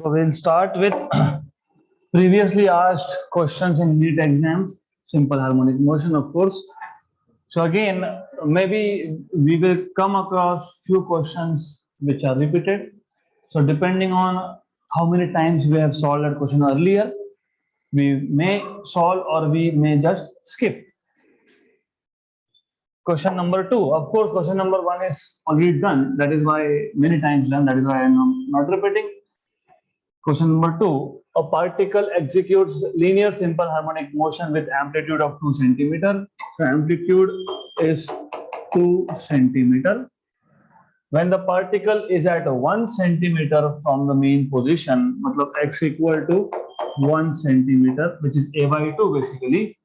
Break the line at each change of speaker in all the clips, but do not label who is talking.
So we'll start with previously asked questions in NEET exam, simple harmonic motion, of course. So again, maybe we will come across few questions which are repeated. So depending on how many times we have solved that question earlier, we may solve or we may just skip. Question number 2, of course, question number 1 is already done. That is why many times done. That is why I am not repeating. Question number 2, a particle executes linear simple harmonic motion with amplitude of 2 centimeter. So amplitude is 2 centimeter. When the particle is at 1 centimeter from the main position, matlab x equal to 1 centimeter, which is a by 2 basically,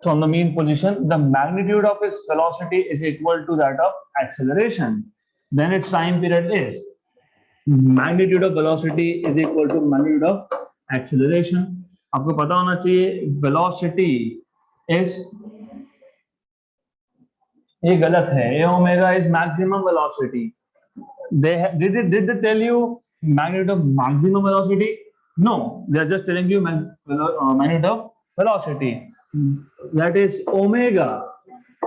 from the mean position, the magnitude of its velocity is equal to that of acceleration. Then its time period is magnitude of velocity is equal to magnitude of acceleration. आपको पता होना चाहिए velocity is, ये गलत है, a omega is maximum velocity. Did they tell you magnitude of maximum velocity? No, they are just telling you magnitude of velocity. That is omega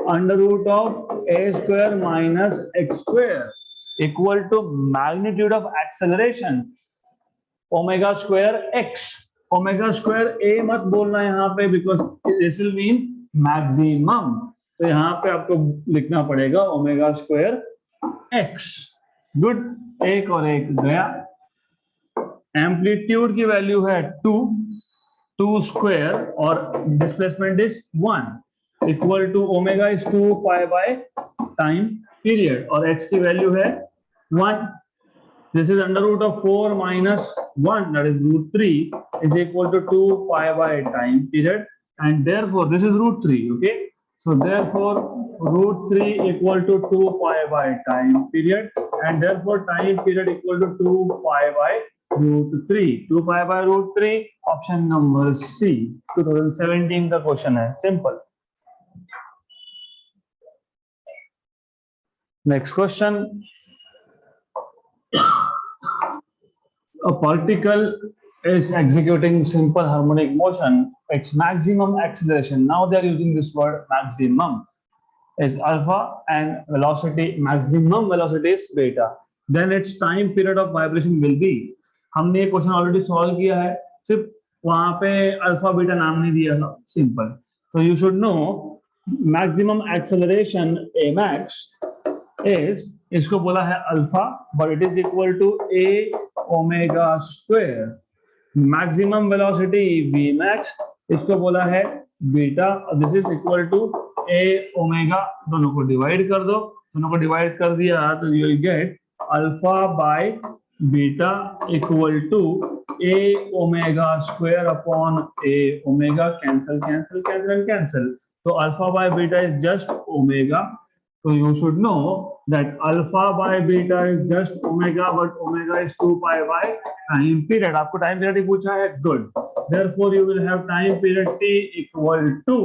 under root of a square minus x square equal to magnitude of acceleration omega square x. Omega square a मत बोलना यहाँ पे because this will mean maximum. तो यहाँ पे आपको लिखना पड़ेगा ओमेगा स्क्वायर x. गुड, एक और एक गया. एम्पलीट्यूड की वैल्यू है 2 स्क्वायर और displacement is 1 equal to omega is 2 pi by time period और x की वैल्यू है 1. This is under root of 4 minus 1, that is root 3 is equal to 2 pi by time period, and therefore this is root 3. Okay, so therefore root 3 equal to 2 pi by time period, and therefore time period equal to 2 pi by root 3. 2 pi by root 3, option number C. 2017 का question है, simple. Next question. A particle is executing simple harmonic motion. Its maximum acceleration, now they are using this word maximum, is alpha and velocity, maximum velocity is beta. Then its time period of vibration will be. हमने ये question already solve किया है, सिर्फ वहां पे alpha beta नाम नहीं दिया था, सिंपल. तो you should know maximum acceleration a max is, इसको बोला है alpha, but it is equal to a omega square. Maximum velocity v max, इसको बोला है beta, this is equal to a omega. दोनों को डिवाइड कर दो, दोनों को डिवाइड कर दिया तो you will get alpha by beta equal to a omega square upon a omega. Cancel cancel cancel cancel, तो alpha by beta is just omega. So you should know that alpha by beta is just omega, but omega is 2 pi by time period. आपको time period ही पूछा है, good. Therefore you will have time period t equal to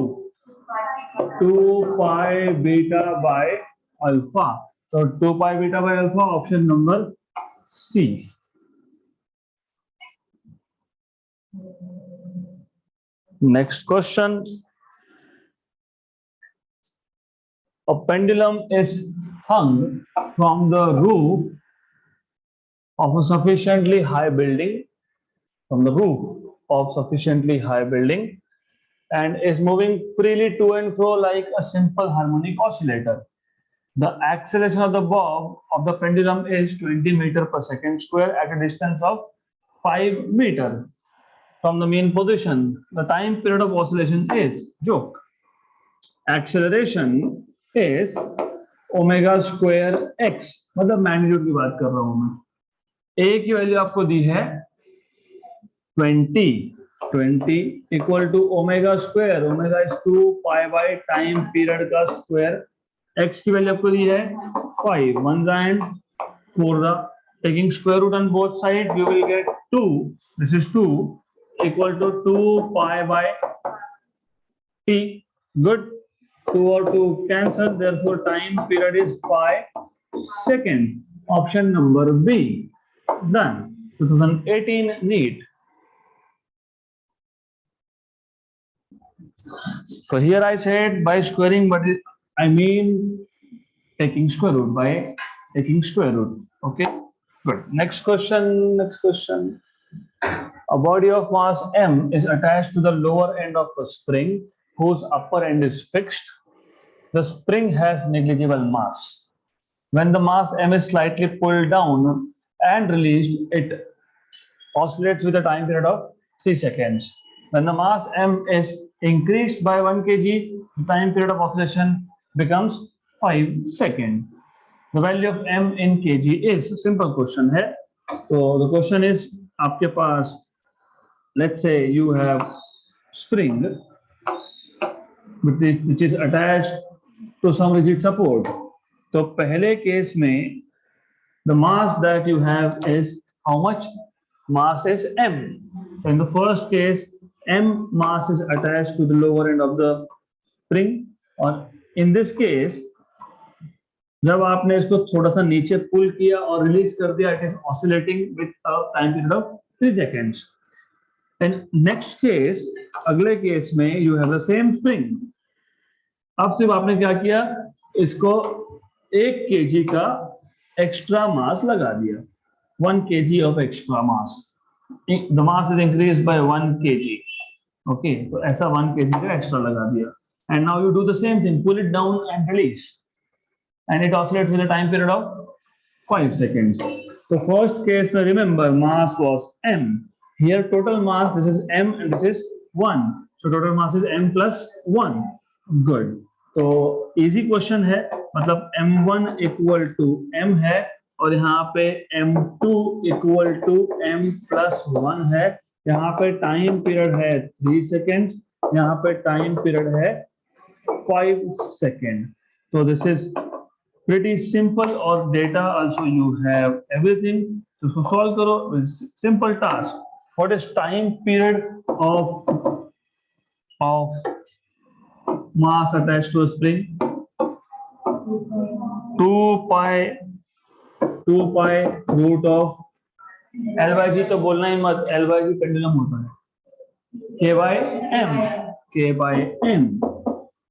2 pi beta by alpha. So 2 pi beta by alpha, option number C. Next question. A pendulum is hung from the roof of a sufficiently high building, and is moving freely to and fro like a simple harmonic oscillator. The acceleration of the bob of the pendulum is 20 meter per second square at a distance of 5 meter from the mean position. The time period of oscillation is, joke, acceleration is omega square x, मतलब magnitude की बात कर रहा हूं मैं. ए की value आपको दी है 20 equal to omega square, omega is 2 pi by time period का स्क्वायर. एक्स की वैल्यू आपको दी है 5, 1 and 4. Taking square root on both side you will get 2. This is 2 equal to 2 pi by T. Good, 2 और 2 cancel, therefore time period is 5 seconds. Option number B. Done. 2018 NEET. So here I said by squaring, but I mean taking square root, by taking square root. Okay, good. Next question. Next question. A body of mass m is attached to the lower end of a spring whose upper end is fixed. The spring has negligible mass. When the mass m is slightly pulled down and released, it oscillates with a time period of 3 seconds. When the mass m is increased by 1 kg, the time period of oscillation becomes 5 seconds. The value of m in kg is simple question है. So the question is, आपके पास, let's say you have spring which is attached to some rigid support. तो पहले case में the mass that you have is how much? Mass is m. So in the first case, m mass is attached to the lower end of the spring, और in this case जब आपने इसको थोड़ा सा नीचे पुल किया और रिलीज कर दिया, it is oscillating with a time period of 3 seconds. And next case, अगले केस में you have the same spring. अब सिर्फ आपने क्या किया, इसको 1 kg का एक्स्ट्रा मास लगा दिया. 1 kg of extra mass. The mass is increase by 1 kg. Okay, तो ऐसा 1 kg का एक्स्ट्रा लगा दिया. And now you do the same thing, pull it down and release, and it oscillates with a time period of 5 seconds. So first case, remember, mass was m. Here total mass, this is m and this is 1. So total mass is m plus 1. Good. So easy question है, मतलब m1 equal to m है और यहाँ पे m2 equal to m plus 1 है. यहाँ पे time period है 3 seconds, यहाँ पे टाइम पीरियड है 5 seconds. So this is pretty simple, or data also you have everything. So solve karo with simple task. What is time period of mass attached to a spring? 2 pi root of L by G. तो बोलना ही मत, L by G pendulum होता है. K by M.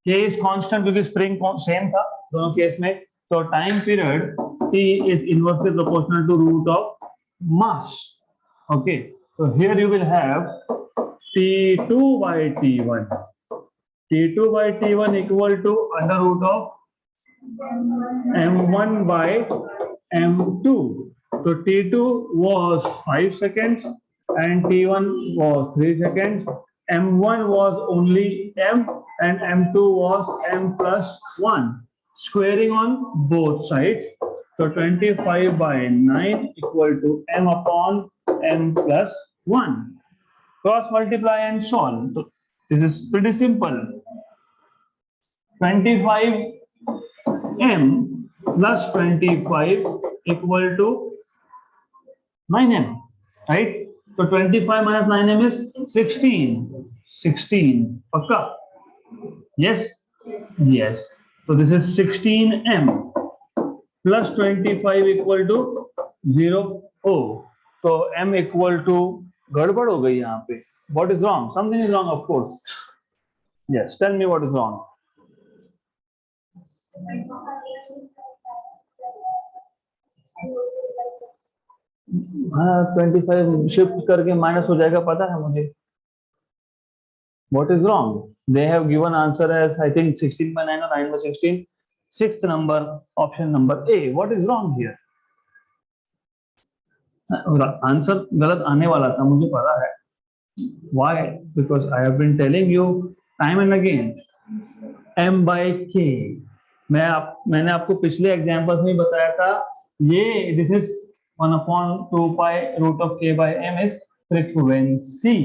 K is constant क्योंकि spring same था दोनों case में. So time period T is inversely proportional to root of mass. Okay, so here you will have T2 by T1. T2 by T1 equal to under root of M1 by M2. So T2 was 5 seconds and T1 was 3 seconds. M1 was only M and M2 was M plus 1. Squaring on both sides, so 25 by 9 equal to m upon m plus 1. Cross multiply and solve. So this is pretty simple. 25 m plus 25 equal to 9m, right? So 25 minus 9m is 16. 16. Pakka? Yes? Yes. So this is 16m plus 25 equal to 0. Oh, so m equal to गड़बड़ हो गई यहाँ पे. What is wrong? Something is wrong, of course. Yes, tell me what is wrong. हाँ, 25 shift करके minus हो जाएगा, पता है मुझे. What is wrong? They have given answer as I think 16 by 9 or 9 by 16. Sixth number, option number A. What is wrong here? Answer गलत आने वाला था, मुझे पता है. Why? Because I have been telling you time and again. M by K. मैंने आपको पिछले एग्जाम्पल्स में बताया था, ये this is 1 upon 2 pi root of K by M is frequency.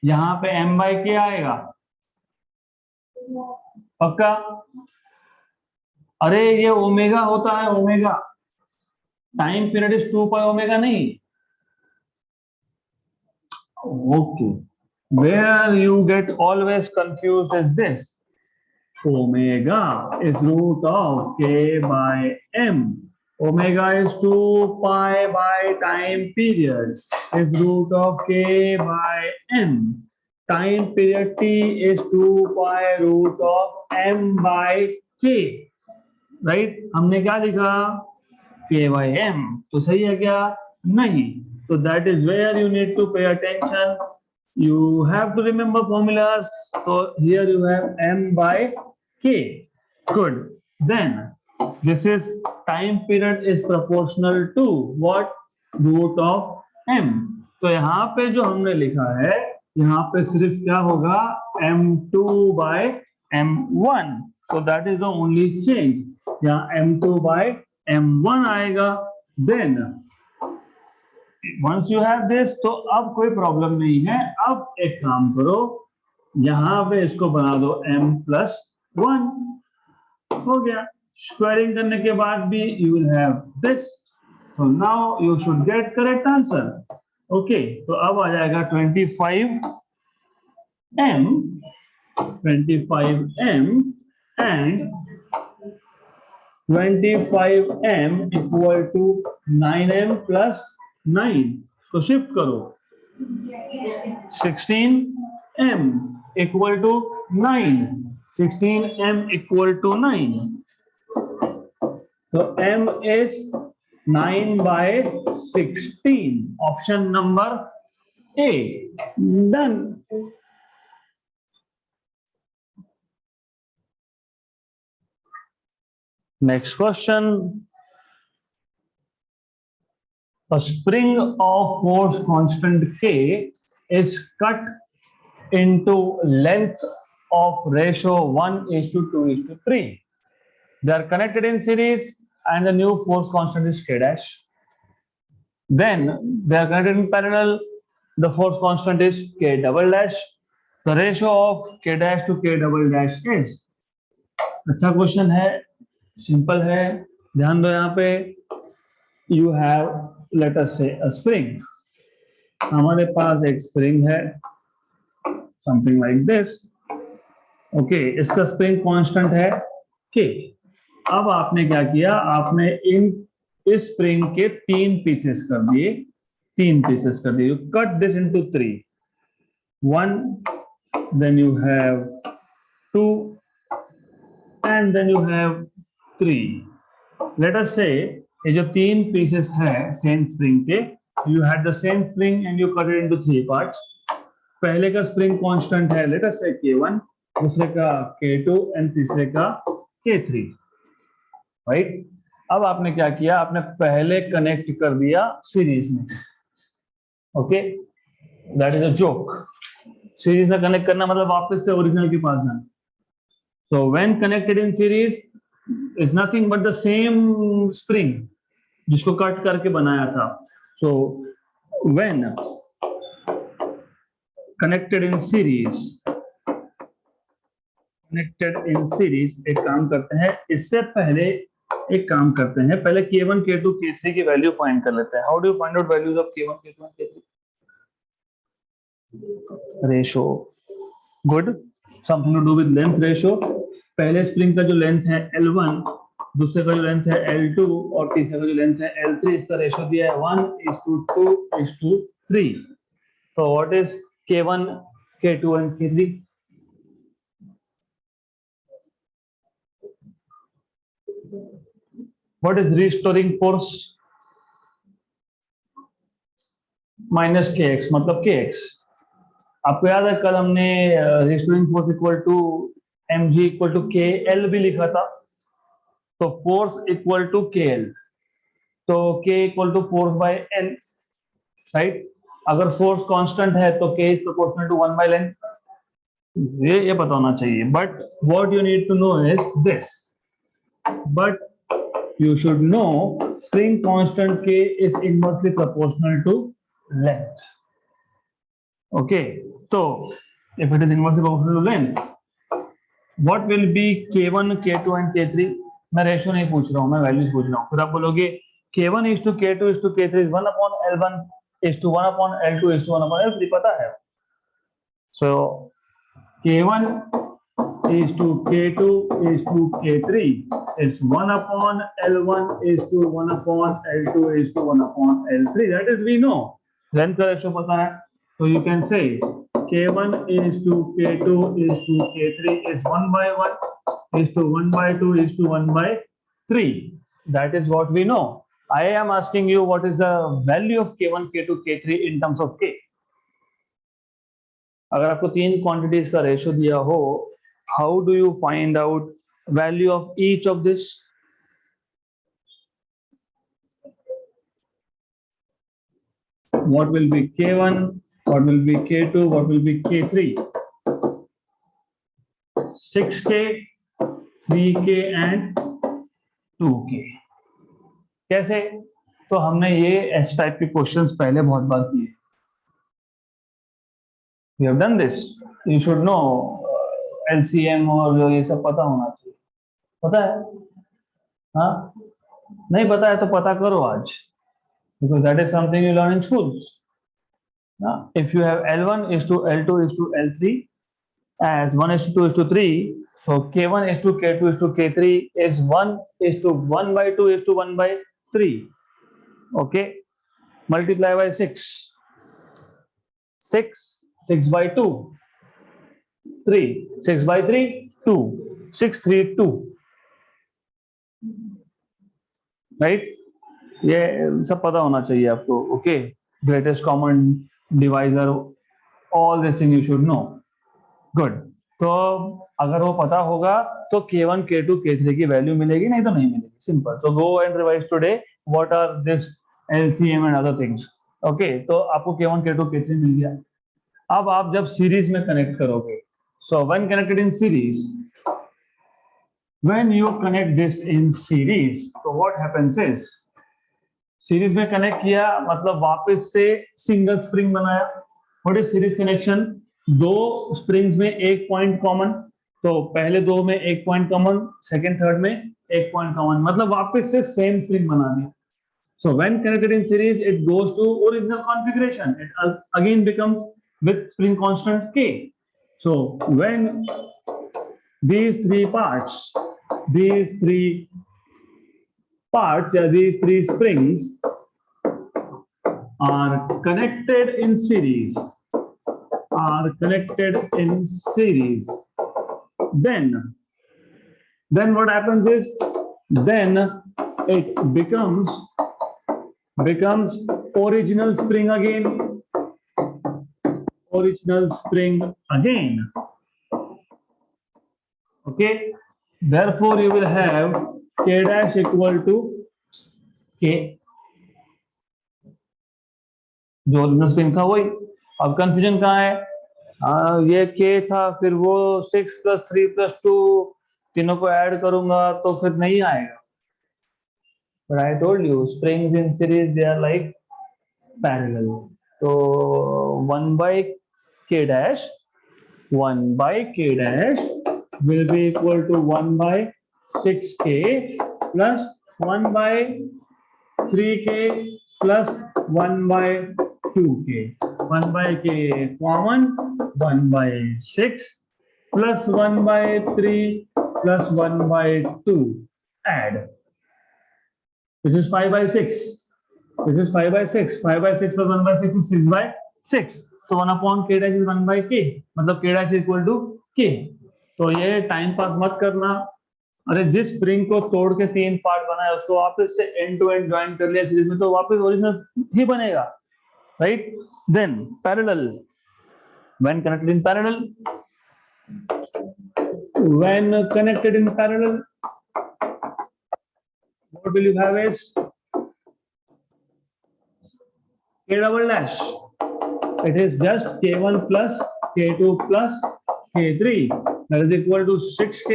यहाँ पे m by k आएगा पक्का. अरे ये ओमेगा होता है, omega. Time period is 2 pi omega नहीं. Okay, where you get always confused is this. Omega is root of k by m. omega is 2 pi by time period is root of k by m. Time period t is 2 pi root of m by k. Right हमने क्या लिखा k by m. तो सही है क्या? नहीं. तो that is where you need to pay attention. You have to remember formulas. So here you have m by k. Good. Then this is time period is proportional to what? Root of m. तो यहाँ पे जो हमने लिखा है यहाँ पे सिर्फ क्या होगा m2 by m1. So that is the only change. यहाँ m2 by m1 आएगा. Then once you have this, तो अब कोई प्रॉब्लम नहीं है. अब एक काम करो यहाँ पे इसको बना दो m+1. हो गया. स्क्वायरिंग करने के बाद भी you will have this. So now you should get correct answer. Okay, तो अब आ जाएगा 25m and 25m equal to 9m plus 9. तो शिफ्ट करो 16m equal to 9. 16m equal to 9. So m is 9 by 16. Option number A. Done. Next question. A spring of force constant K is cut into length of ratio 1:2:3. They are connected in series and the new force constant is K dash. Then they are connected in parallel. The force constant is K double dash. The ratio of K dash to K double dash is. अच्छा question है, simple है. ध्यान दो यहाँ पे. You have let us say a spring. हमारे पास एक spring है something like this. Okay, इसका स्प्रिंग कांस्टेंट है K. अब आपने क्या किया, आपने इस स्प्रिंग के 3 पीसेस कर दिए. You cut this into 3. 1, then you have 2, and then you have 3. Let us say ये जो 3 पीसेस है सेम स्प्रिंग के, you had the same spring and you cut it into 3 parts. पहले का स्प्रिंग कांस्टेंट है let us say K1, दूसरे का K2 and तीसरे का K3. राइट. अब आपने क्या किया, आपने पहले कनेक्ट कर दिया सीरीज में. Okay, that is a joke. Series में कनेक्ट करना मतलब वापस से ओरिजिनल के पास जाना. सो when connected in series is nothing but the same spring जिसको कट करके बनाया था. सो व्हेन कनेक्टेड इन सीरीज एक काम करते हैं, इससे पहले एक काम करते हैं, पहले K1, K2, K3 की वैल्यू फाइंड कर लेते हैं. How do you find out values of K1, K2 and K3? Ratio. Good. Something to do with length ratio. पहले स्प्रिंग का जो लेंथ है L1, दूसरे का जो लेंथ है L2 और तीसरे का जो लेंथ है L3, इसका रेशो दिया है 1:2:3. तो what is K1, K2 and K3? What is restoring force? Minus kx मतलब kx. आपको याद है कल हमने restoring force equal to mg equal to kl भी लिखा था. तो फोर्स इक्वल टू kl, तो k equal to force by l. Right. अगर फोर्स कांस्टेंट है तो k is proportional to 1 by length. ये पता होना चाहिए. But what you need to know is this. But you should know spring constant K is inversely proportional to length. Okay, so if it is inversely proportional to length, what will be K1, K2 and K3? मैं ratio नहीं पूछ रहा हूं, मैं values पूछ रहा हूं. फिर आप बोलोगे K1 is to K2 is to K3 is 1/L1 is to 1/L2 is to 1/L3. पता है. So K1 is to K2 is to K3 is 1 upon L1 is to 1 upon L2 is to 1 upon L3. That is we know. Length का ratio पता है. So you can say K1 is to K2 is to K3 is 1 by 1 is to 1 by 2 is to 1 by 3. That is what we know. I am asking you what is the value of K1, K2, K3 in terms of K. अगर आपको तीन quantities का ratio दिया हो, how do you find out value of each of this? What will be K1, what will be K2, what will be K3? 6K, 3K and 2K. कैसे? तो हमने ये इस टाइप के क्वेश्चंस पहले बहुत बार किए. We have done this. You should know LCM और ये सब पता होना चाहिए. पता है? हाँ? नहीं पता है तो पता करो आज. Because that is something you learn in schools. If you have L1 is to L2 is to L3 as 1 is to 2 is to 3, so K1 is to K2 is to K3 is 1 is to 1 by 2 is to 1 by 3. Okay? Multiply by 6. 6 by 2. 3. 6 by 3, 2. 6, 3, 2. Right? ये सब पता होना चाहिए आपको. Okay, greatest common divisor, all this thing you should no. Good. तो अगर वो पता होगा तो K1, K2, K3 की वैल्यू मिलेगी, नहीं तो नहीं मिलेगी. सिंपल. तो go and revise today what are this LCM and other things. Okay, तो आपको K1, K2, K3 मिल गया. अब आप जब सीरीज में कनेक्ट करोगे, सो when connected in series, when you connect this in series, तो व्हाट हैपेंस इज, सीरीज में कनेक्ट किया मतलब वापस से सिंगल स्प्रिंग बनाया. What is series connection? दो स्प्रिंग्स में एक पॉइंट कॉमन, तो पहले दो में एक पॉइंट कॉमन, सेकंड थर्ड में एक पॉइंट कॉमन, मतलब वापस से सेम स्प्रिंग बना दिया. So when connected in series it goes to original configuration. It again become with spring constant K. So when these three parts yeah, these three springs are connected in series, then what happens is, then it becomes original spring again. Okay, therefore you will have K dash equal to K. जो original spring था वही. अब confusion कहाँ है? ये K था, फिर वो 6 + 3 + 2 तीनों को ऐड करूंगा तो फिर नहीं आएगा. But I told you springs in series they are like parallel. So 1 by K dash will be equal to 1 by 6K plus 1 by 3K plus 1 by 2K. 1 by K common, 1 by 6 plus 1 by 3 plus 1 by 2 add. This is 5 by 6. This is 5 by 6. 5 by 6 plus 1 by 6 is 6 by 6. तो 1 upon K dash is 1 by K. मतलब K dash is equal to K. तो ये time pass मत करना. अरे जिस spring को तोड़ के तीन पार्ट बनाया उसको वापस से एंड टू एंड ज्वाइन कर लिया सीरीज में, तो वापस ओरिजिनल ही बनेगा. Right? Then parallel. When connected in parallel, what will you have is K double dash. It is just K1 plus K2 plus K3. That is equal to 6K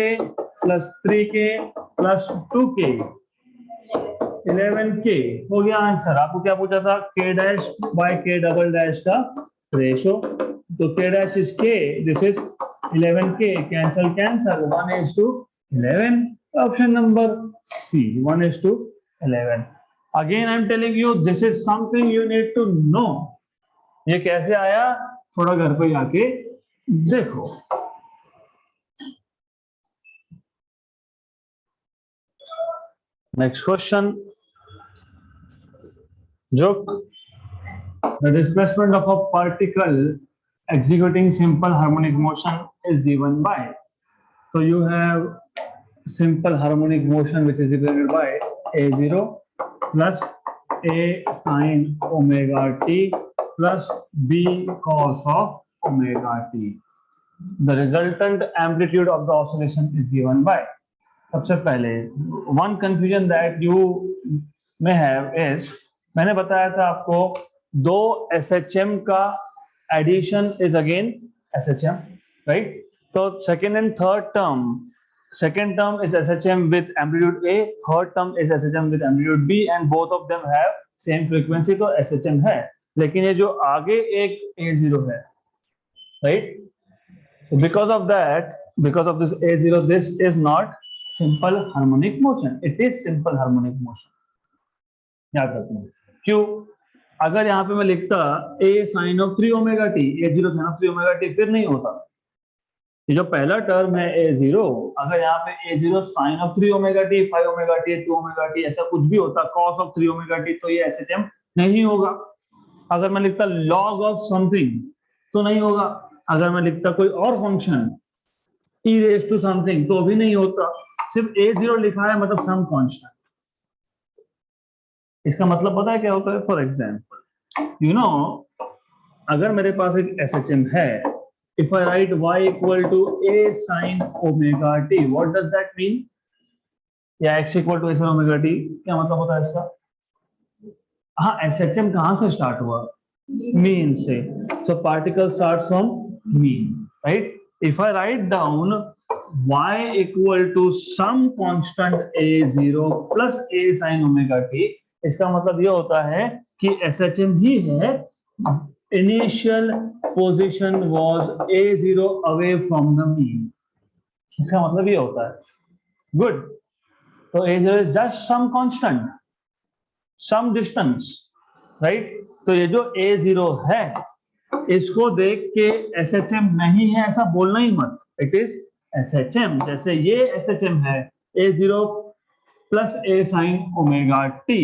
plus 3K plus 2K. 11K. हो गया answer. आपको क्या पूछा था? K dash by K double dash का ratio. तो K dash is K. This is 11K. Cancel. 1 is to 11. Option number C. 1 is to 11. Again, I am telling you, this is something you need to know. ये कैसे आया थोड़ा घर पे जाके देखो. Next question. Joke. The displacement of a particle executing simple harmonic motion is given by. So you have simple harmonic motion which is given by a0 plus a sine omega t plus b cos of omega t. The resultant amplitude of the oscillation is given by. सबसे पहले one confusion that you may have is, मैंने बताया था आपको दो SHM का addition is again SHM, right? तो second and third term, second term is SHM with amplitude A, third term is SHM with amplitude B, and both of them have same frequency, तो SHM है. लेकिन ये जो आगे एक A0 है, right? So because of that, because of this A0, this is not simple harmonic motion. It is simple harmonic motion. याद रखना. क्यों? अगर यहाँ पे मैं लिखता a sin of 3 omega t, a0 sin of 3 omega t, फिर नहीं होता. ये जो पहला टर्म है a0, अगर यहाँ पे a0 sin of 3 omega t, 5 omega t, 2 omega t ऐसा कुछ भी होता, cos of 3 omega t, तो ये SHM नहीं होगा. अगर मैं लिखता log of something तो नहीं होगा. अगर मैं लिखता कोई और function e raised to something तो भी नहीं होता. सिर्फ a0 लिखा है मतलब सम कांस्टेंट. इसका मतलब पता है क्या होता है? फॉर एग्जांपल, यू नो, अगर मेरे पास एक SHM है, if I write y equal to a sin omega t, what does that mean? या x equal to a sin omega t, क्या मतलब होता है इसका? हाँ, SHM कहाँ से स्टार्ट हुआ? मीन से. So particle starts from mean, right? If I write down y equal to some constant a0 plus a sin omega t, इसका मतलब ये होता है कि SHM ही है. Initial position was a0 away from the mean. इसका मतलब ये होता है. Good. तो a0 is just some constant, some distance, right? तो ये जो a0 है, इसको देख के SHM नहीं है ऐसा बोलना ही मत. It is SHM. जैसे ये SHM है a0 plus a sin omega t,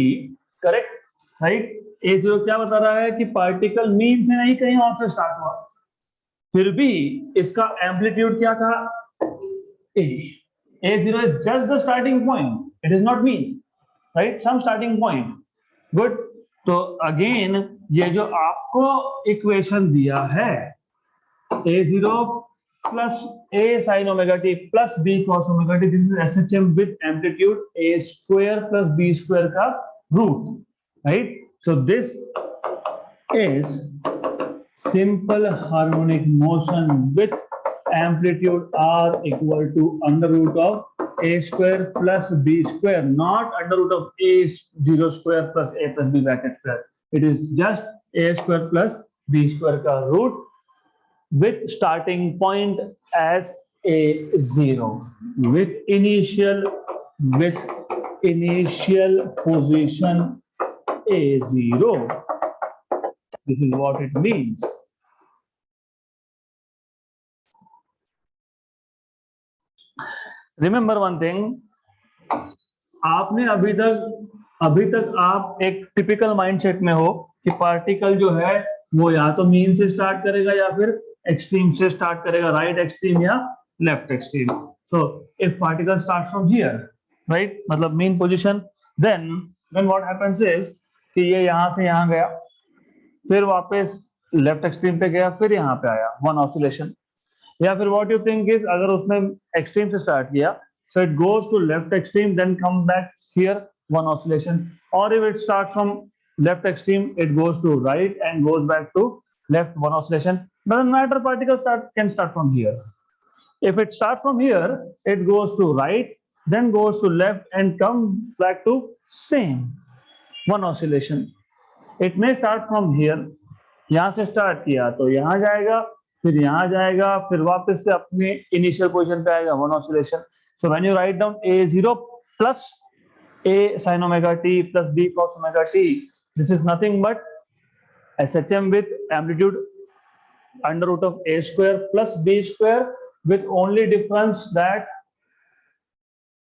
correct, right? a0 क्या बता रहा है कि पार्टिकल मीन से नहीं कहीं और से स्टार्ट हुआ. फिर भी इसका एम्पलीट्यूड क्या था? a. a0 is just the starting point. It is not mean, right? Some starting point. Good. तो अगेन ये जो आपको इक्वेशन दिया है a0 plus a sin omega t plus b cos omega t, this is SHM with amplitude a square plus b square का root, right? So this is simple harmonic motion with amplitude r equal to under root of a square plus b square, not under root of a0 square plus a plus b bracket square. It is just a square plus b square का root with starting point as a0 with initial position a0. This is what it means. Remember one thing, आपने अभी तक आप एक typical mindset में हो कि particle जो है वो या तो मीन से स्टार्ट करेगा या फिर एक्सट्रीम से स्टार्ट करेगा, राइट एक्सट्रीम या left extreme. So if particle start from here, right, मतलब mean position, then what happens is कि ये यहां से यहां गया, फिर वापस लेफ्ट एक्सट्रीम पे गया, फिर यहाँ पे आया, वन ऑसिलेशन. या फिर व्हाट यू थिंक इज, अगर उसने एक्सट्रीम से स्टार्ट किया, so it goes to left extreme, then come back here, one oscillation. Or if it starts from left extreme, it goes to right and goes back to left, one oscillation. Doesn't matter, particle can start from here. If it starts from here, it goes to right, then goes to left and come back to same, one oscillation. It may start from here, यहाँ से start किया तो यहाँ जाएगा, फिर यहाँ जाएगा, फिर वापस से अपने इनिशियल पोजीशन पे आएगा, one oscillation. So when you write down a0 plus a sin omega t plus b cos omega t, this is nothing but SHM with amplitude under root of a square plus b square, with only difference that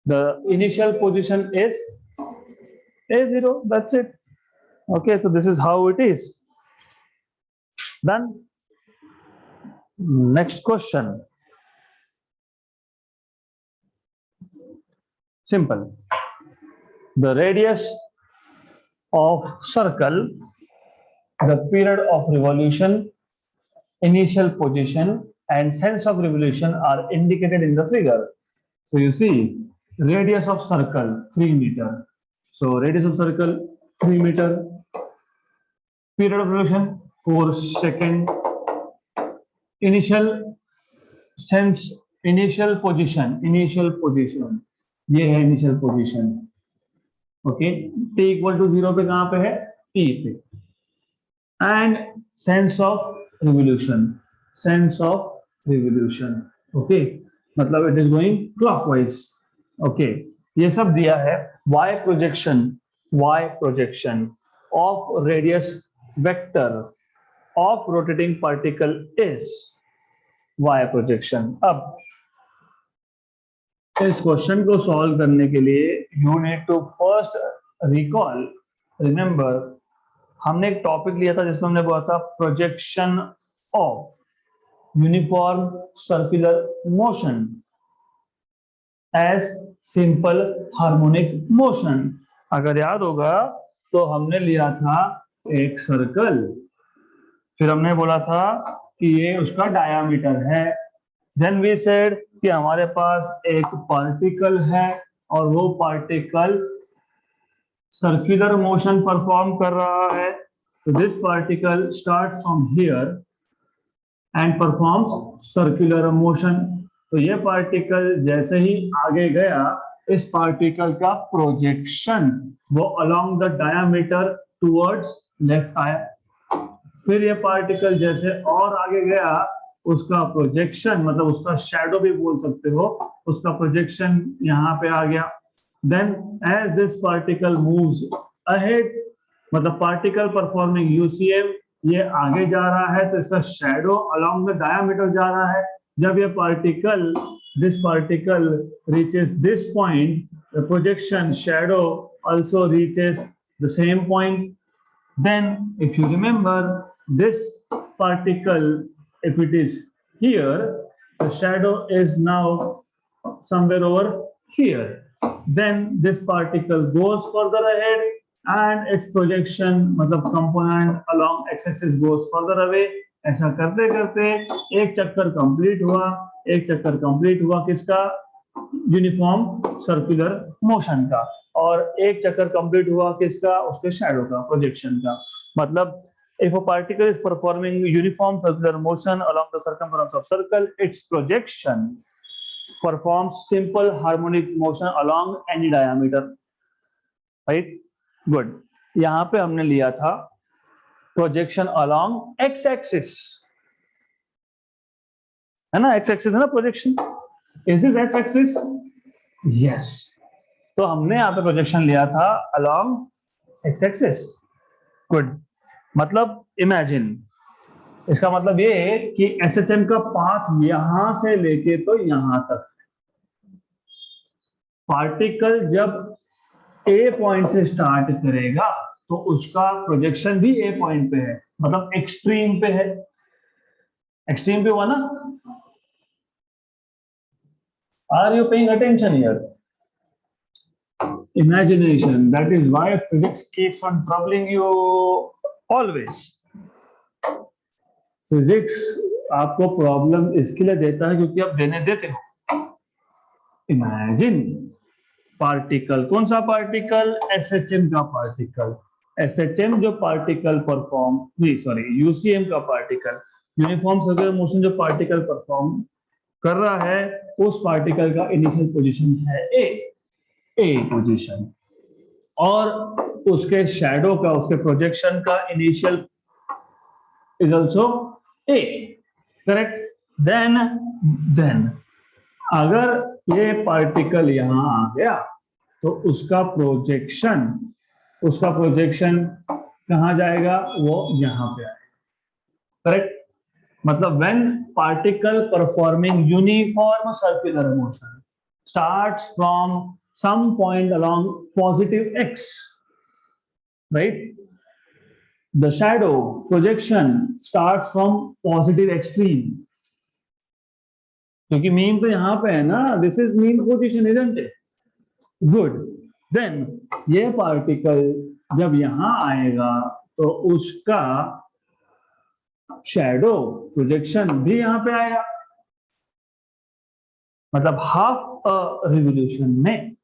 the initial position is A0. That's it. Okay, so this is how it is. Then next question. Simple. The radius of circle, the period of revolution, initial position, and sense of revolution are indicated in the figure. So you see, radius of circle 3 meter. So radius of circle 3 meter. Period of revolution 4 second. Initial sense, initial position ये है initial position. Okay, t equal to 0 पे कहां पे है? e पे. And sense of revolution okay, मतलब it is going clockwise. Okay, ये सब दिया है. y projection of radius vector of rotating particle is y projection. अब इस क्वेश्चन को सॉल्व करने के लिए you need to first recall, remember, हमने एक टॉपिक लिया था जिसमें हमने बोला था projection of uniform circular motion as simple harmonic motion. अगर याद होगा तो हमने लिया था एक सर्कल, फिर हमने बोला था कि ये उसका डायामीटर है. देन वी सेड कि हमारे पास एक पार्टिकल है और वो पार्टिकल सर्कुलर मोशन परफॉर्म कर रहा है. तो this particle starts from here and performs circular motion. तो ये पार्टिकल जैसे ही आगे गया, इस पार्टिकल का प्रोजेक्शन वो along the diameter towards left आया. फिर ये पार्टिकल जैसे और आगे गया, उसका प्रोजेक्शन, मतलब उसका शैडो भी बोल सकते हो, उसका प्रोजेक्शन यहाँ पे आ गया. Then as this particle moves ahead, मतलब पार्टिकल परफॉर्मिंग यूसीएम ये आगे जा रहा है तो इसका शैडो अलोंग द डायामीटर जा रहा है. जब ये particle, this particle reaches this point, the projection shadow also reaches the same point. Then if you remember, this particle, if it is here, the shadow is now somewhere over here. Then this particle goes further ahead and its projection, मतलब component along x-axis goes further away. ऐसा करते करते एक चक्कर complete हुआ किसका? Uniform circular motion का. और एक चक्कर कंप्लीट हुआ किसका? उसके शैडो का, प्रोजेक्शन का. मतलब if a particle is performing uniform circular motion along the circumference of circle, its projection performs simple harmonic motion along any diameter. Right? Good. यहां पे हमने लिया था प्रोजेक्शन along x axis, है ना? x axis है ना projection. Is this x axis? Yes. तो हमने यहाँ पे प्रोजेक्शन लिया था along x axis. Good. मतलब इमेजिन, इसका मतलब ये कि SHM का पाथ यहां से लेके तो यहां तक, पार्टिकल जब A पॉइंट से स्टार्ट करेगा तो उसका प्रोजेक्शन भी A पॉइंट पे है, मतलब एक्सट्रीम पे है. एक्सट्रीम पे हुआ ना? Are you paying attention here? Imagination. That is why physics keeps on troubling you always. Physics आपको प्रॉब्लम इसके लिए देता है क्योंकि आप देने देते हो. इमेजिन पार्टिकल, कौन सा पार्टिकल? SHM का पार्टिकल. SHM जो पार्टिकल परफॉर्म, नहीं सॉरी, UCM का पार्टिकल, यूनिफॉर्म सर्कुलर मोशन जो पार्टिकल परफॉर्म कर रहा है, उस पार्टिकल का इनिशियल पोजीशन है ए पोजीशन, और उसके शैडो का, उसके प्रोजेक्शन का initial is also A, correct? Then अगर ये पार्टिकल यहां आ गया तो उसका प्रोजेक्शन कहां जाएगा? वो यहां पे आएगा. करेक्ट? मतलब when particle performing uniform circular motion starts from some point along positive x, right? The shadow projection starts from positive extreme, क्योंकि मीन तो यहाँ पे है ना, this is mean position, isn't it? Good. देन ये पार्टिकल जब यहां आएगा तो उसका शैडो प्रोजेक्शन भी यहां पे आएगा, मतलब हाफ रिवोल्यूशन में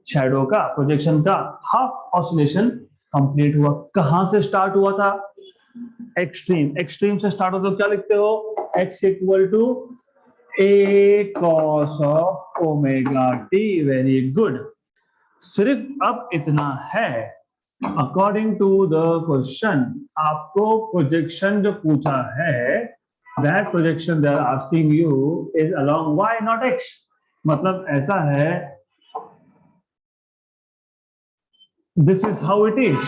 शैडो का प्रोजेक्शन का हाफ ऑसिलेशन कंप्लीट हुआ। कहां से स्टार्ट हुआ था? एक्सट्रीम। एक्सट्रीम से स्टार्ट होता तो क्या लिखते हो? x equal to a cos of omega t। Very good. सिर्फ अब इतना है, अकॉर्डिंग टू द क्वेश्चन आपको प्रोजेक्शन जो पूछा है, that projection they are asking you is along y not x। मतलब ऐसा है, this is how it is,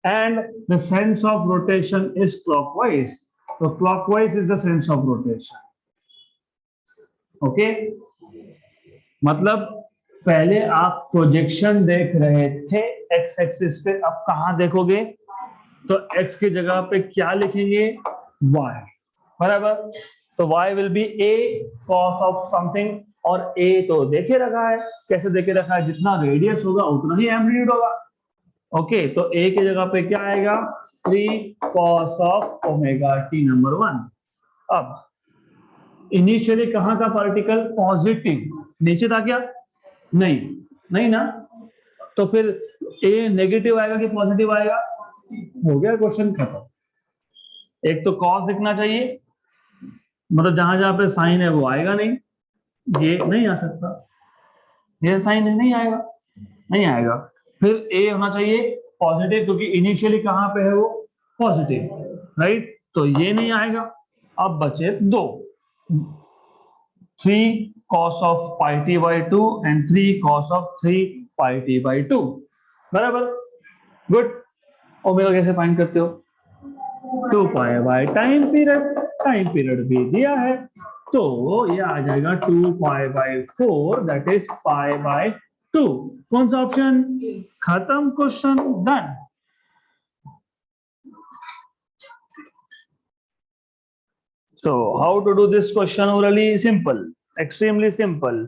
and the sense of rotation is clockwise. So clockwise is the sense of rotation. Okay, मतलब पहले आप projection देख रहे थे x axis पे, अब कहां देखोगे? तो x की जगह पे क्या लिखेंगे? y, बराबर। तो y will be a cos of something, और a तो देखे रखा है। कैसे देखे रखा है? जितना रेडियस होगा उतना ही एम्पलीट्यूड होगा। ओके, तो a की जगह पे क्या आएगा? 3 cos of omega t number 1। अब इनिशियली कहां था पार्टिकल? पॉजिटिव। नीचे था क्या? नहीं, नहीं ना। तो फिर a नेगेटिव आएगा कि पॉजिटिव आएगा? हो गया क्वेश्चन खत्म। एक तो cos दिखना चाहिए, मतलब जहां जहां पे साइन है वो आएगा नहीं, ये नहीं आ सकता, ये साइन नहीं आएगा, नहीं आएगा। फिर a होना चाहिए पॉजिटिव, क्योंकि इनिशियली कहां पे है वो? Positive, right? तो ये नहीं आएगा। अब बचे दो, 3 cos of pi t by 2 and 3 cos of 3 pi t by 2, बराबर। गुड। ओमेगा कैसे फाइंड करते हो? 2 pi by time period, time period भी दिया है, तो ये आ जाएगा 2 pi bye 4, that is pi by 2। कौन सा ऑप्शन? खत्म, question done. So how to do this question orally? Simple, extremely simple.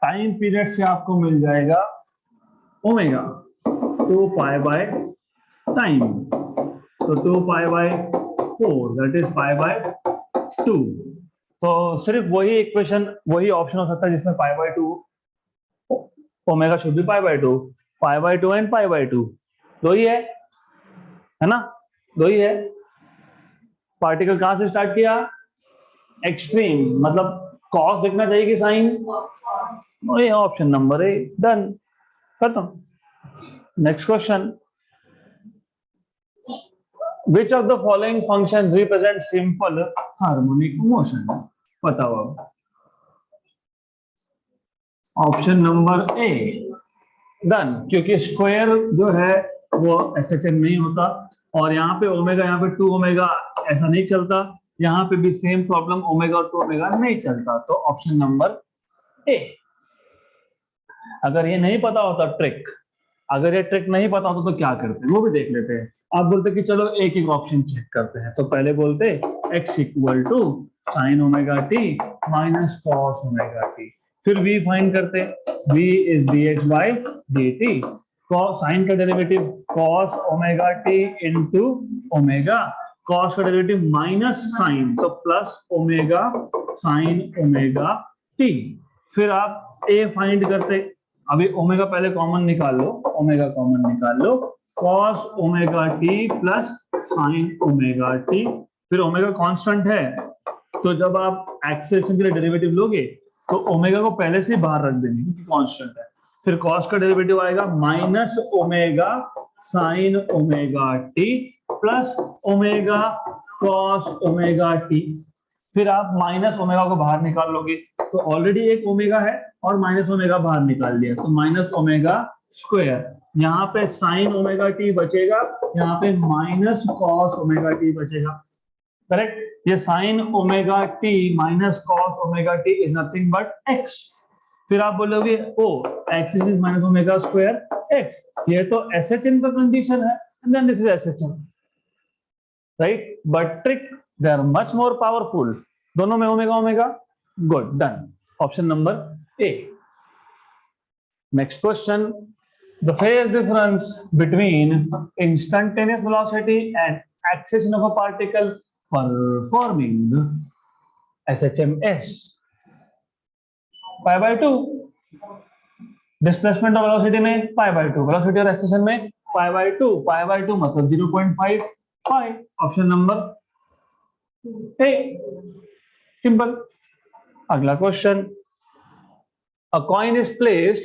Time period से आपको मिल जाएगा ओमेगा 2 पाई बाय टाइम, तो 2 pi bye 4, that is pi by 2। तो सिर्फ वही इक्वेशन, वही ऑप्शन हो सकता है जिसमें pi by 2, omega should be pi by 2, pi bye 2 and pi by 2, दो ही है ना? दो ही है। पार्टिकल कहां से स्टार्ट किया? एक्सट्रीम, मतलब कॉस दिखना चाहिए कि साइन? ये ऑप्शन नंबर ए, डन, खत्म। Next question, which of the following function represent simple harmonic motion? बताओ अब। ऑप्शन नंबर ए, डन, क्योंकि स्क्वायर जो है वो एसएचएन नहीं होता, और यहाँ पे ओमेगा, यहाँ पे 2 ओमेगा, ऐसा नहीं चलता। यहाँ पे भी सेम प्रॉब्लम, ओमेगा और 2 ओमेगा नहीं चलता, तो ऑप्शन नंबर ए। अगर ये नहीं पता होता ट्रिक, अगर ये ट्रिक नहीं पता होता तो क्या करते, वो भी देख लेते हैं। आप बोलते कि चलो एक एक ऑप्शन चेक करते हैं, तो पहले बोलते x equal to sine omega t minus cos omega t, फिर v फाइंड करते, v is dx by dt, sine का derivative cos omega t into omega, cos का डेरिवेटिव माइनस साइन, तो plus omega sine omega t. फिर आप a find करते, अभी omega पहले कॉमन निकाल लो, ओमेगा कॉमन निकाल लो, cos omega T plus sign omega t. फिर ओमेगा कांस्टेंट है, तो जब आप एक्सेलेरेशन के लिए डेरिवेटिव लोगे तो ओमेगा को पहले से बाहर रख देंगे क्योंकि कांस्टेंट है। फिर cos का डेरिवेटिव आएगा minus omega sine omega T plus omega cos omega t. फिर आप माइनस ओमेगा को बाहर निकाल लोगे, तो ऑलरेडी एक ओमेगा है और माइनस ओमेगा बाहर निकाल दिया, तो माइनस ओमेगा स्क्वायर, यहाँ पे साइन ओमेगा टी बचेगा, यहाँ पे माइनस कॉस ओमेगा टी बचेगा, करेक्ट। ये sine omega t minus cos omega t is nothing but x, फिर आप बोलोगे a x is minus omega square x, ये तो SHM का कंडीशन है, and then this is SHM, right? But trick, they are much more powerful, दोनों में omega omega, good, done, option number A. Next question, the phase difference between instantaneous velocity and acceleration of a particle performing SHMS, pi by 2, displacement of velocity में pi by 2, velocity और acceleration में pi by 2, pi bye 2 मतलब 0.5 पाई, option number ए, simple. अगला question, a coin is placed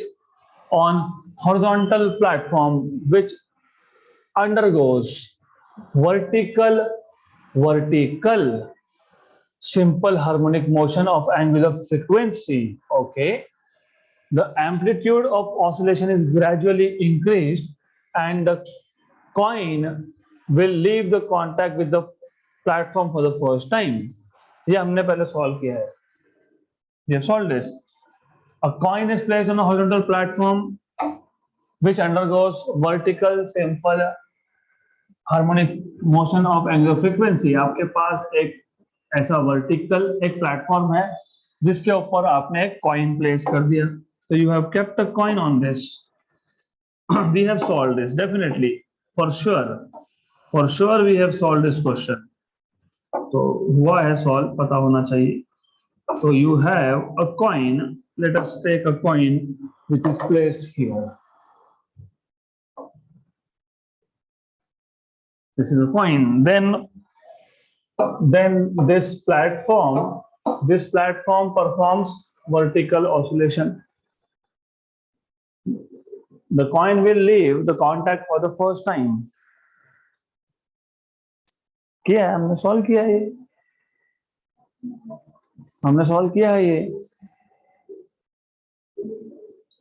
on horizontal platform which undergoes vertical simple harmonic motion of angular frequency. Okay, the amplitude of oscillation is gradually increased and the coin will leave the contact with the platform for the first time. ये हमने पहले solve किया है, we have solved this. A coin is placed on a horizontal platform which undergoes vertical simple harmonic motion of angular frequency. आपके पास एक ऐसा vertical एक platform है जिसके ऊपर आपने एक कॉइन प्लेस कर दिया, so you have kept a coin on this. We have solved this definitely, for sure we have solved this question. तो हुआ है सॉल्व, पता होना चाहिए। So you have a coin, let us take a coin which is placed here. This is a coin, then this platform performs vertical oscillation. The coin will leave the contact for the first time. किया है हमने, solve किया है, हमने solve किया है ये।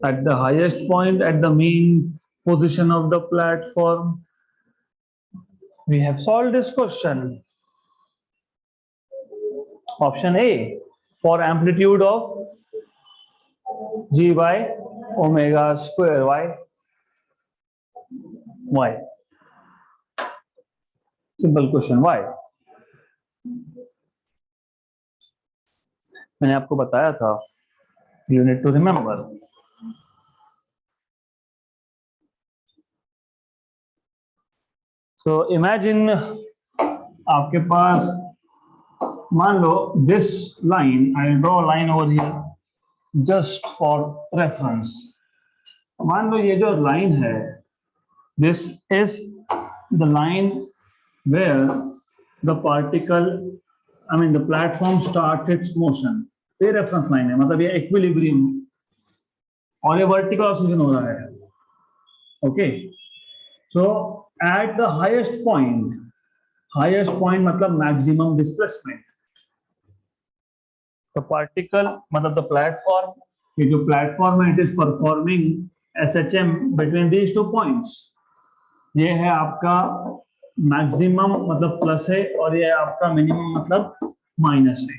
At the highest point, at the mean position of the platform, we have solved this question. Option A, for amplitude of g by omega square y. Simple question, why? मैंने आपको बताया था, you need to remember. So imagine आपके पास, मान लो this line, I'll draw a line over here just for reference. मान लो ये जो line है, this is the line where the particle, I mean the platform starts its motion. ये reference line है, मतलब ये इक्विलिब्रियम और ये वर्टिकल ऑसिलेशन हो रहा है। Okay, so at the highest point मतलब मैक्सिमम डिस्प्लेसमेंट, द पार्टिकल मतलब द प्लेटफॉर्म, ये जो प्लेटफॉर्म है it is performing SHM between these two points. ये है आपका मैक्सिमम मतलब प्लस है और ये आपका मिनिमम मतलब माइनस है।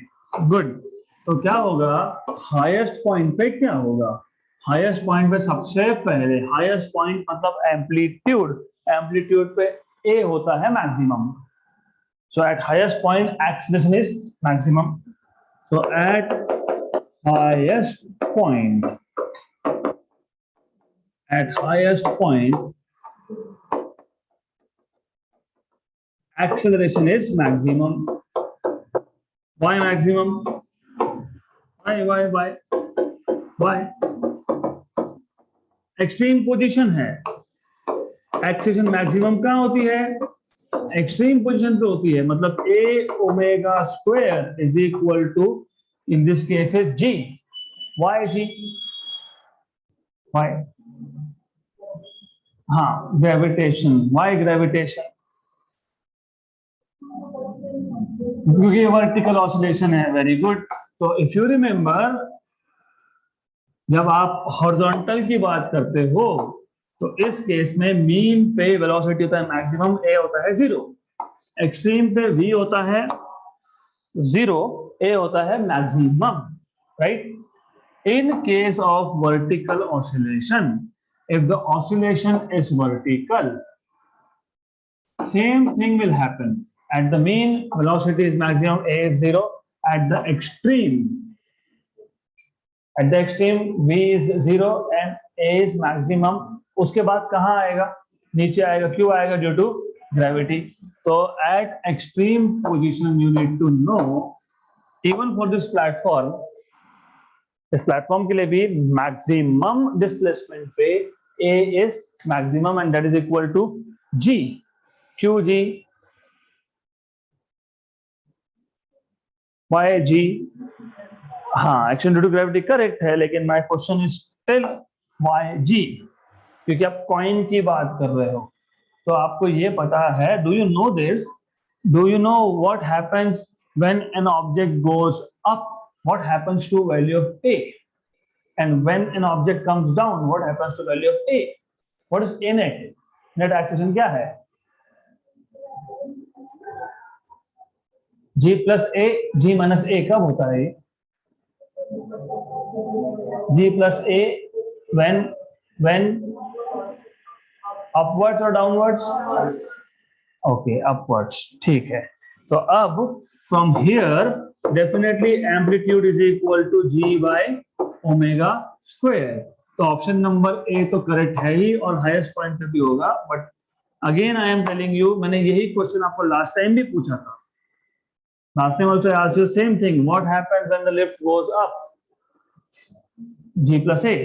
गुड, तो क्या होगा हाईएस्ट पॉइंट पे, क्या होगा हाईएस्ट पॉइंट पे, सबसे पहले हाईएस्ट पॉइंट मतलब एम्पलीट्यूड पे ए होता है maximum. So at highest point acceleration is maximum. So at highest point acceleration is maximum. Why maximum? Why? Extreme position है, एक्सेलेरेशन मैक्सिमम कहाँ होती है? एक्सट्रीम पोजीशन पे होती है, मतलब a omega square is equal to, in this case is g. Why g? Why? हाँ, gravitation. Why gravitation? क्योंकि ये वर्टिकल ऑसिलेशन है। Very good. तो इफ यू रिमेंबर, जब आप हॉरिजॉन्टल की बात करते हो तो इस केस में मीन पे वेलोसिटी होता है मैक्सिमम, ए होता है 0, एक्सट्रीम पे वी होता है 0, ए होता है maximum, right? In case of vertical oscillation, if the oscillation is vertical, same thing will happen. At the mean, velocity is maximum, a is 0. At the extreme, v is 0 and a is maximum. उसके बाद कहाँ आएगा? नीचे आएगा. क्यों आएगा? Due to gravity. So at extreme position, you need to know, even for this platform, इस platform के लिए भी मैक्सिमम डिस्प्लेसमेंट पे a is maximum and that is equal to g. क्यों g? why g? हाँ, action due to gravity correct है, लेकिन my question is still why g? क्योंकि आप कॉइन की बात कर रहे हो, तो आपको ये पता है. Do you know this? Do you know what happens when an object goes up? What happens to value of a? And when an object comes down, what happens to value of a? What is a net? Net acceleration क्या है? g plus a, g minus a कब होता है? g plus a when upwards or downwards? Okay, upwards. ठीक है. तो अब from here definitely amplitude is equal to g by omega square. तो ऑप्शन नंबर ए तो करेक्ट है ही और हाईएस्ट पॉइंट पे भी होगा. But again I am telling you, मैंने यही क्वेश्चन आपको लास्ट टाइम भी पूछा था. Last time also I asked you same thing. What happens when the lift goes up? g plus a.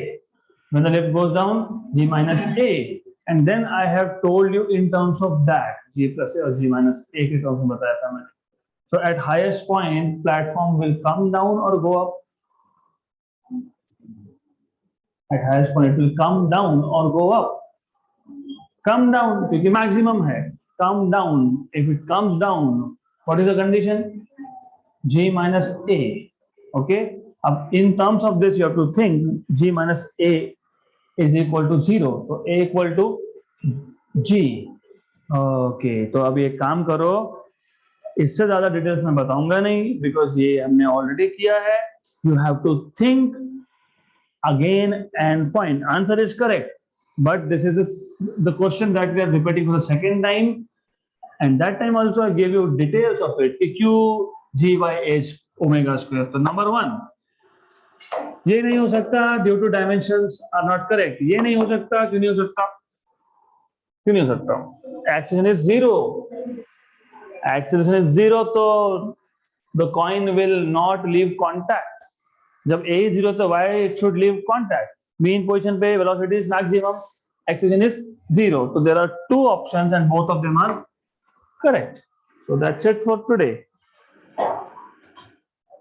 when the lift goes down, g minus a. and then I have told you in terms of that, g plus a और g minus a के terms में बताया था मैंने. so at highest point platform will come down or go up? At highest point it will come down or go up? Come down, क्योंकि maximum है. Come down. If it comes down, what is the condition? g minus a. Okay. अब in terms of this you have to think g minus a is equal to 0. तो a equal to g. Okay. तो अब ये काम करो. इससे ज्यादा details में बताऊंगा नहीं, बिकॉज ये हमने ऑलरेडी किया है. You have to think again and find. Answer is correct, but this is the question that we are repeating for the second time, and that time also I gave you details of it. q g by h omega square. तो number 1 ये नहीं हो सकता, due to dimensions are not correct. ये नहीं हो सकता. क्यों नहीं हो सकता? क्यों नहीं हो सकता? Acceleration is 0. एक्सेलरेशन इज 0 तो the coin will not leave contact. जब a is 0 तो y it should leave contact. Mean position पे velocity is maximum, acceleration is 0. So there are two options and both of them are correct. So that's it for today.